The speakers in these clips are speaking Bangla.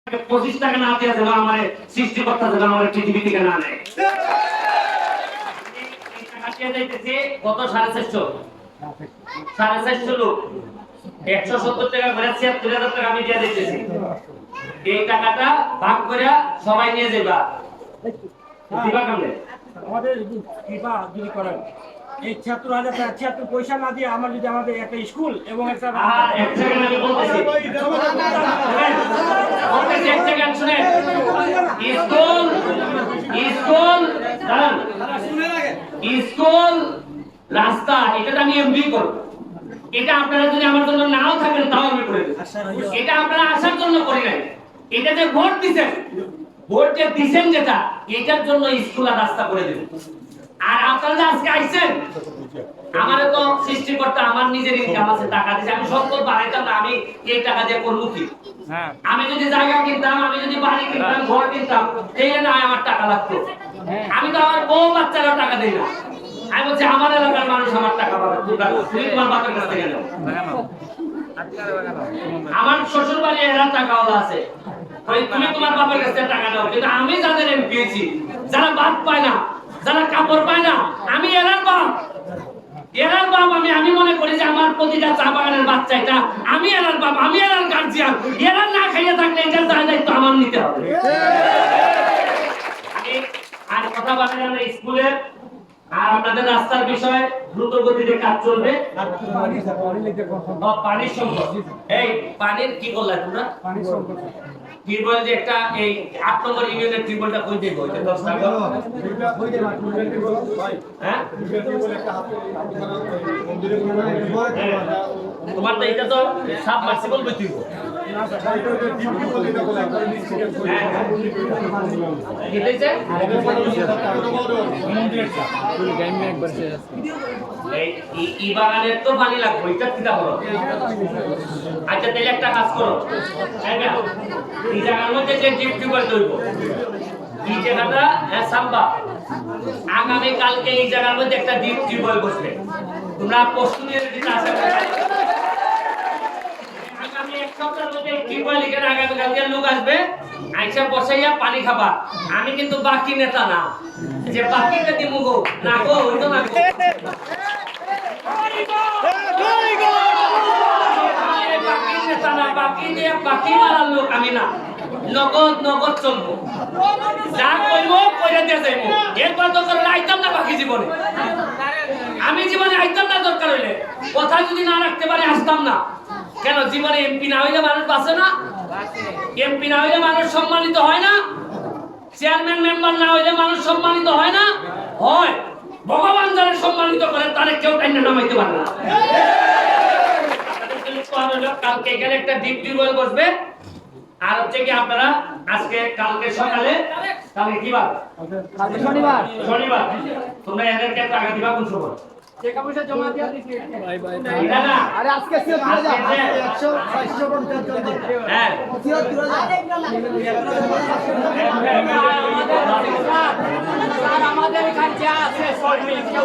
25 টাকা না দিয়ে যেন আমার সৃষ্টিকর্তা যেন আমার পৃথিবী থেকে না নেয়। কত 450 লোক 170 টাকা করে 76,000 টাকা আমি দিয়ে দিতেছি। এই টাকাটা ভাগ করে সবাই নিয়ে যাবা। দিবা কেমনে? আমাদের কৃপা যদি করেন এই 76,000 পয়সা না দিয়ে আমরা যদি আমাদের একটা স্কুল এবং একটা এক সেকেন্ড আমি বলতেছি। এক সেকেন্ড শুনেন। স্কুল রাস্তা এটা আমি এমবি করব। এটা আপনারা যদি আমার জন্য নাও থাকেন তাও আমি করে দেব। এটা আপনারা আসার জন্য করি নাই। এটা যে ভোট দিবেন, ভোট যে দিবেন যেটা এটার জন্য স্কুল আর রাস্তা করে দেব। আর আপনারা যে আজকে আইছেন আমারে তো সৃষ্টিকর্তা আমার নিজের ইনকাম আছে, টাকা দিয়েছে, আমি সম্পদ বাড়াইতাম না, আমি এই টাকা দিয়ে করব কি? আমি যদি জায়গা কিনতাম, আমি যদি বাড়ি কিনতাম, ঘর কিনতাম, এই না আমার টাকা লাগতো। আমি তো আমার বউ বাচ্চারা টাকা দেই না। আমি বলছি আমার এলাকার মানুষ আমার টাকা পাবে, তুমি তোমার বাপের কাছ থেকে নাও। আমার শ্বশুর বাড়ি এরা টাকাওয়ালা আছে, তুমি তোমার বাপের কাছ থেকে টাকা নাও। কিন্তু আমি যাদের এমপি পেয়েছি, যারা বাপ পায় না, যারা কাপড় পায় না, আমি এরার বাপ। আমি মনে করি যে আমার প্রতিটা চা বাগানের বাচ্চা এটা আমি এরার বাপ, আমি এরার গার্জিয়ান। এরা না খাইয়ে থাকলে এটার দায়িত্ব আমার নিতে হবে। আর কথা বলেন আমরা স্কুলের আর আপনাদের রাস্তার বিষয়ে দ্রুত গতিতে কাজ চলবে। পানির সংকট, এই পানির কি করলা তোমরা? টিউবওয়েল যে একটা এই 8 নম্বর ইউনিয়নের টিউবওয়েলটা কই দেব? এটা 10 টাকা। হ্যাঁ তোমার তো এটা তো সাবমার্সিবল বইতিব। এই বাগানের তো পানি লাগবে, এটা কি করো? আচ্ছা তাহলে একটা কাজ করো, এই জায়গার মধ্যে যে ডিপ টিউবওয়েল তৈরি এই জায়গাটা সাম্বা, আগামী কালকে এই জায়গার মধ্যে একটা ডিপ টিউবওয়েল বসবে। তোমরা প্রস্তুতি নিতে আসো। আগামী এক সপ্তাহের মধ্যে টিউবওয়েল এখানে আগামী কালকে লোক আসবে, আইসা বসাইয়া পানি খাবা। আমি কিন্তু বাকি নেতা না যে বাকিটা দিমু গো, না গো হইতো না গো। বাকি মারার লোক আমি না, নগদ চলবো, যা করবো করে দিয়ে যাইবো। এরপর দরকার হলে আইতাম না বাকি জীবনে, আমি জীবনে আইতাম না। দরকার হইলে কথা যদি না রাখতে পারি আসতাম না। কেন জীবনে এমপি না হইলে মানুষ বাঁচে না? এমপি না হইলে মানুষ সম্মানিত হয় না? চেয়ারম্যান মেম্বার না হইলে মানুষ সম্মানিত হয় না? হয়। ভগবান যারা সম্মানিত করে তারে কেউ টাইনা নামাইতে পারে না। কালকে এখানে একটা ডিপ টিউবওয়েল বসবে। আর হচ্ছে কি আপনারা আজকে কালকে সকালে, কালকে কি বার? শনিবার। তোমরা এদেরকে টাকা দিবা কোন সময়? টাকা পয়সা জমা দিয়া দিছি। এটা না, আরে আজকে ছিল 2000 100 450 হ্যাঁ স্যার আমাদের এখানে যা আছে সব মিলে কেউ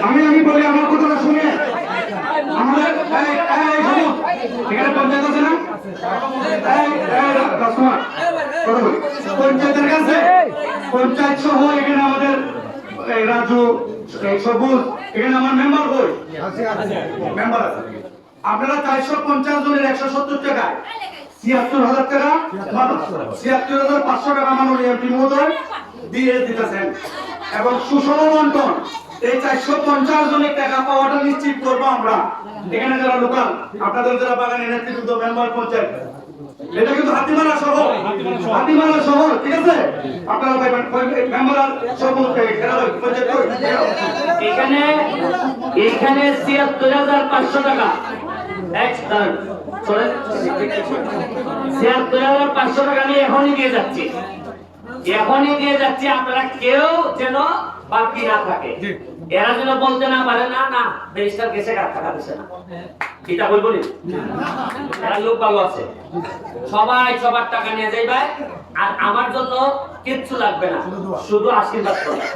আমি বলি আমার কথাটা শুনে আমাদের এখানে পঞ্চায়েত আছে না, পঞ্চায়েতের কাছে পঞ্চায়েত সহ এখানে আমাদের রাজু সবুজ এখানে আমার মেম্বার কই মেম্বার আছে। আপনারা 450 জনের 170 টাকায় 76,000 টাকা 76,500 টাকা মাননীয় এমপি মহোদয় দিয়ে দিতেছেন এবং সুষম বন্টন। এই 450 জনের টাকা পাওয়াটা নিশ্চিত করবো আমরা। এখানে যারা লোকাল আপনাদের যারা বাগানের নেতৃত্ব মেম্বার পঞ্চায়েত, এটা কিন্তু হাতিমারা শহর, ঠিক আছে? আপনারা মেম্বার এখানে 76,500 টাকা 76,500 টাকা আমি এখনই দিয়ে যাচ্ছি। এখনই দিয়ে যাচ্ছি, আপনারা কেউ যেন বাকি না থাকে। এরা যেন বলতে না পারে না না ব্যারিস্টার গেছে টাকা দিছে না, এটা বলবো না। এরা লোক ভালো আছে, সবাই সবার টাকা নিয়ে যাইবে, আর আমার জন্য কিচ্ছু লাগবে না, শুধু আশীর্বাদ করবে,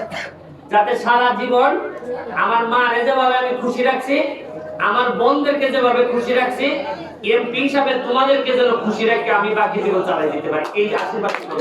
যাতে সারা জীবন আমার মারে যেভাবে আমি খুশি রাখছি, আমার বোনদেরকে যেভাবে খুশি রাখছি, এমপি হিসাবে তোমাদেরকে যেন খুশি রাখি, আমি বাকি জীবন চালাই দিতে পারি, এই আশীর্বাদ করব।